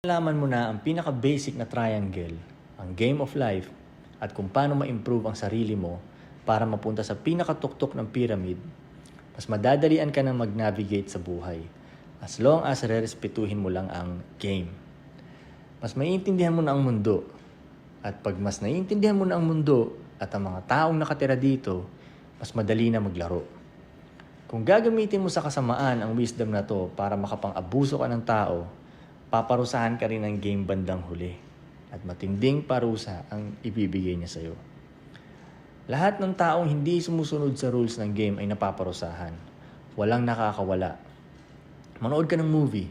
Nalaman mo na ang pinaka-basic na triangle, ang game of life, at kung paano ma-improve ang sarili mo para mapunta sa pinakatuktok ng pyramid, mas madadalian ka na mag-navigate sa buhay as long as rerespetuhin mo lang ang game. Mas maiintindihan mo na ang mundo. At pag mas naiintindihan mo na ang mundo at ang mga taong nakatira dito, mas madali na maglaro. Kung gagamitin mo sa kasamaan ang wisdom na to para makapang-abuso ka ng tao, paparusahan ka rin ng game bandang huli at matinding parusa ang ibibigay niya sa'yo. Lahat ng taong hindi sumusunod sa rules ng game ay napaparusahan. Walang nakakawala. Manood ka ng movie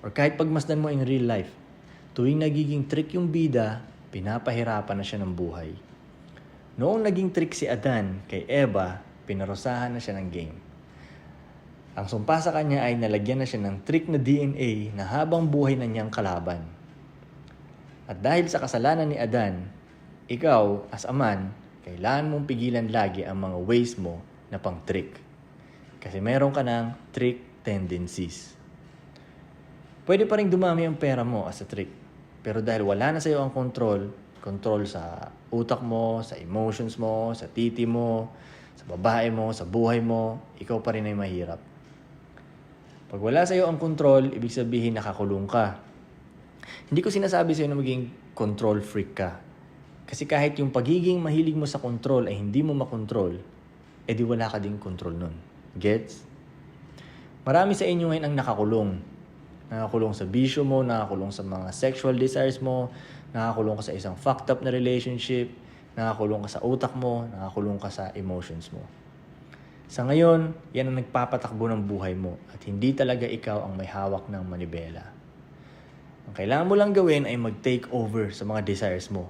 or kahit pagmasdan mo in real life, tuwing nagiging trick yung bida, pinapahirapan na siya ng buhay. Noong naging trick si Adan kay Eva, pinarusahan na siya ng game. Ang sumpa sa kanya ay nalagyan na siya ng trick na DNA na habang buhay na niyang kalaban. At dahil sa kasalanan ni Adan, ikaw as a man, kailangan mong pigilan lagi ang mga ways mo na pang trick. Kasi meron ka ng trick tendencies. Pwede pa rin dumami ang pera mo as a trick. Pero dahil wala na sa iyo ang control sa utak mo, sa emotions mo, sa titi mo, sa babae mo, sa buhay mo, ikaw pa rin ay mahirap. Pag wala sa iyo ang control, ibig sabihin nakakulong ka. Hindi ko sinasabi sa iyo na maging control freak ka. Kasi kahit yung pagiging mahilig mo sa control ay hindi mo makontrol, edi wala ka ding control nun. Gets? Marami sa inyo ngayon ang nakakulong. Nakakulong sa bisyo mo, nakakulong sa mga sexual desires mo, nakakulong ka sa isang fucked up na relationship, nakakulong ka sa utak mo, nakakulong ka sa emotions mo. Sa ngayon, yan ang nagpapatakbo ng buhay mo at hindi talaga ikaw ang may hawak ng manibela. Ang kailangan mo lang gawin ay mag-take over sa mga desires mo.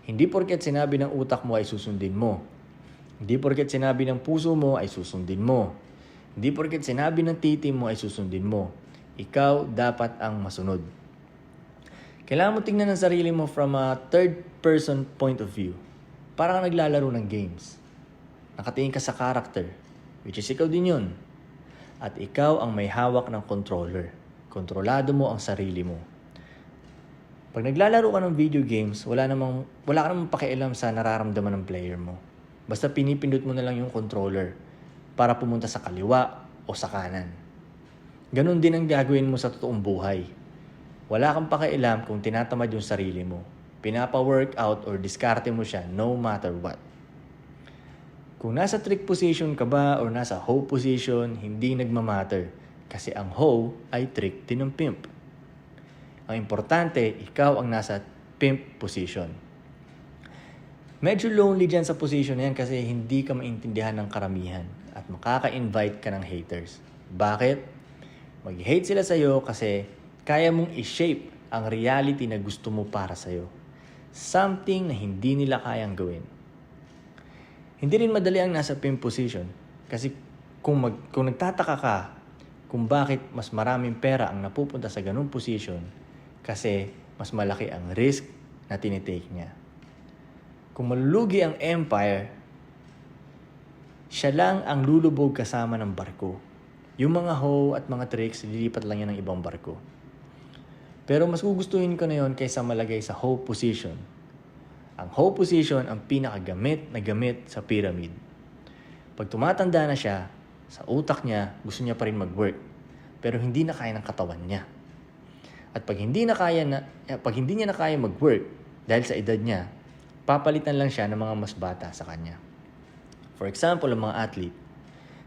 Hindi porket sinabi ng utak mo ay susundin mo. Hindi porket sinabi ng puso mo ay susundin mo. Hindi porket sinabi ng titi mo ay susundin mo. Ikaw dapat ang masunod. Kailangan mo tingnan ang sarili mo from a third-person point of view. Para kang naglalaro ng games. Nakatingin ka sa character, which is ikaw din yun. At ikaw ang may hawak ng controller. Kontrolado mo ang sarili mo. Pag naglalaro ka ng video games, wala ka namang pakialam sa nararamdaman ng player mo. Basta pinipindot mo na lang yung controller para pumunta sa kaliwa o sa kanan. Ganon din ang gagawin mo sa totoong buhay. Wala kang pakialam kung tinatamad yung sarili mo. Pinapa-workout or diskarte mo siya no matter what. Kung nasa trick position ka ba or nasa hoe position, hindi nagmamatter. Kasi ang hoe ay trick din ng pimp. Ang importante, ikaw ang nasa pimp position. Medyo lonely dyan sa position na yan kasi hindi ka maintindihan ng karamihan at makaka-invite ka ng haters. Bakit? Mag-hate sila sa'yo kasi kaya mong i-shape ang reality na gusto mo para sa'yo. Something na hindi nila kayang gawin. Hindi rin madali ang nasa pimp position kasi kung nagtataka ka kung bakit mas maraming pera ang napupunta sa ganung position kasi mas malaki ang risk na tinitake niya. Kung malulugi ang empire, siya lang ang lulubog kasama ng barko. Yung mga hoe at mga tricks, lilipat lang yan ng ibang barko. Pero mas gugustuhin ko na yon kaysa malagay sa hoe position. Ang hoe position ang pinakagamit na gamit sa pyramid. Pag tumatanda na siya, sa utak niya, gusto niya pa rin mag-work. Pero hindi na kaya ng katawan niya. At pag hindi niya na kaya mag-work dahil sa edad niya, papalitan lang siya ng mga mas bata sa kanya. For example, ang mga athlete.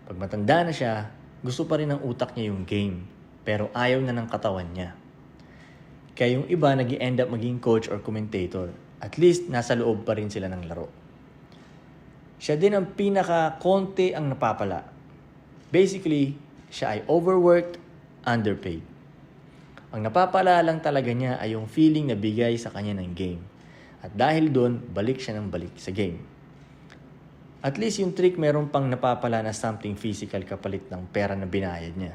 Pag matanda na siya, gusto pa rin ng utak niya yung game. Pero ayaw na ng katawan niya. Kaya yung iba nag-i-end up maging coach or commentator. At least, nasa loob pa rin sila ng laro. Siya din ang pinaka-konti ang napapala. Basically, siya ay overworked, underpaid. Ang napapala lang talaga niya ay yung feeling na bigay sa kanya ng game. At dahil doon, balik siya ng balik sa game. At least yung trick meron pang napapala na something physical kapalit ng pera na binayad niya.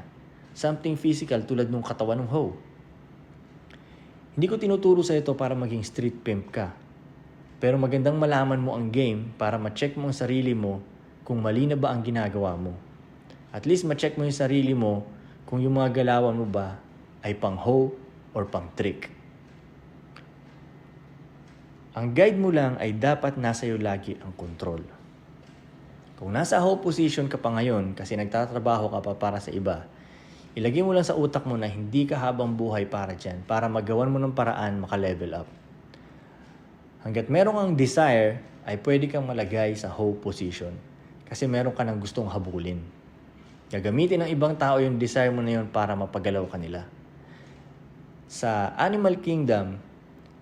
Something physical tulad ng katawan ng hoe. Hindi ko tinuturo sa ito para maging street pimp ka. Pero magandang malaman mo ang game para ma-check mo ang sarili mo kung mali na ba ang ginagawa mo. At least ma-check mo yung sarili mo kung yung mga galawan mo ba ay pang hoe or pang-trick. Ang guide mo lang ay dapat nasa iyo lagi ang control. Kung nasa hope position ka pa ngayon kasi nagtatrabaho ka pa para sa iba, ilagay mo lang sa utak mo na hindi ka habang buhay para dyan, para magawan mo ng paraan maka-level up. Hanggat meron kang desire, ay pwede kang malagay sa hope position kasi meron ka ng gustong habulin. Gagamitin ng ibang tao yung desire mo na yun para mapagalaw ka nila. Sa Animal Kingdom,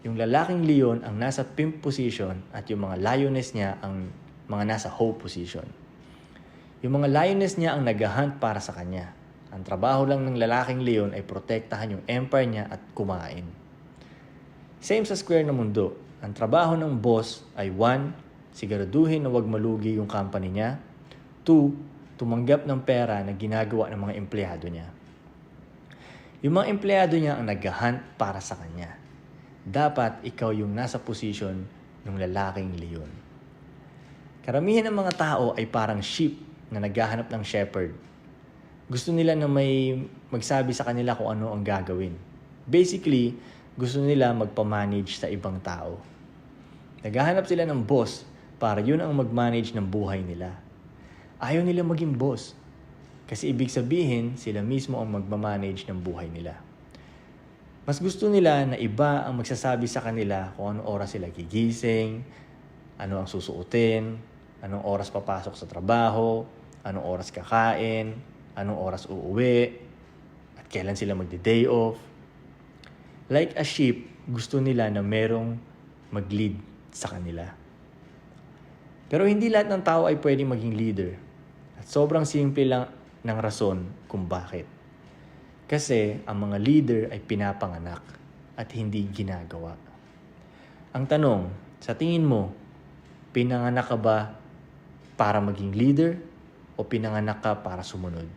yung lalaking leon ang nasa pimp position at yung mga lioness niya ang mga nasa hope position. Yung mga lioness niya ang nag-hunt para sa kanya. Ang trabaho lang ng lalaking leon ay protektahan yung empire niya at kumain. Same sa square na mundo. Ang trabaho ng boss ay 1. Siguraduhin na wag malugi yung company niya. 2. Tumanggap ng pera na ginagawa ng mga empleyado niya. Yung mga empleyado niya ang nag-hunt para sa kanya. Dapat ikaw yung nasa position ng lalaking leon. Karamihan ng mga tao ay parang sheep na naghahanap ng shepherd. Gusto nila na may magsabi sa kanila kung ano ang gagawin. Basically, gusto nila magpamanage sa ibang tao. Naghahanap sila ng boss para yun ang mag-manage ng buhay nila. Ayaw nila maging boss kasi ibig sabihin sila mismo ang magmamanage ng buhay nila. Mas gusto nila na iba ang magsasabi sa kanila kung anong oras sila gigising, ano ang susuotin, anong oras papasok sa trabaho, anong oras kakain, anong oras uuwi, at kailan sila magde-day off. Like a sheep, gusto nila na merong mag-lead sa kanila. Pero hindi lahat ng tao ay pwedeng maging leader. At sobrang simple lang ng rason kung bakit. Kasi ang mga leader ay pinapanganak at hindi ginagawa. Ang tanong, sa tingin mo, pinanganak ka ba para maging leader o pinanganak ka para sumunod?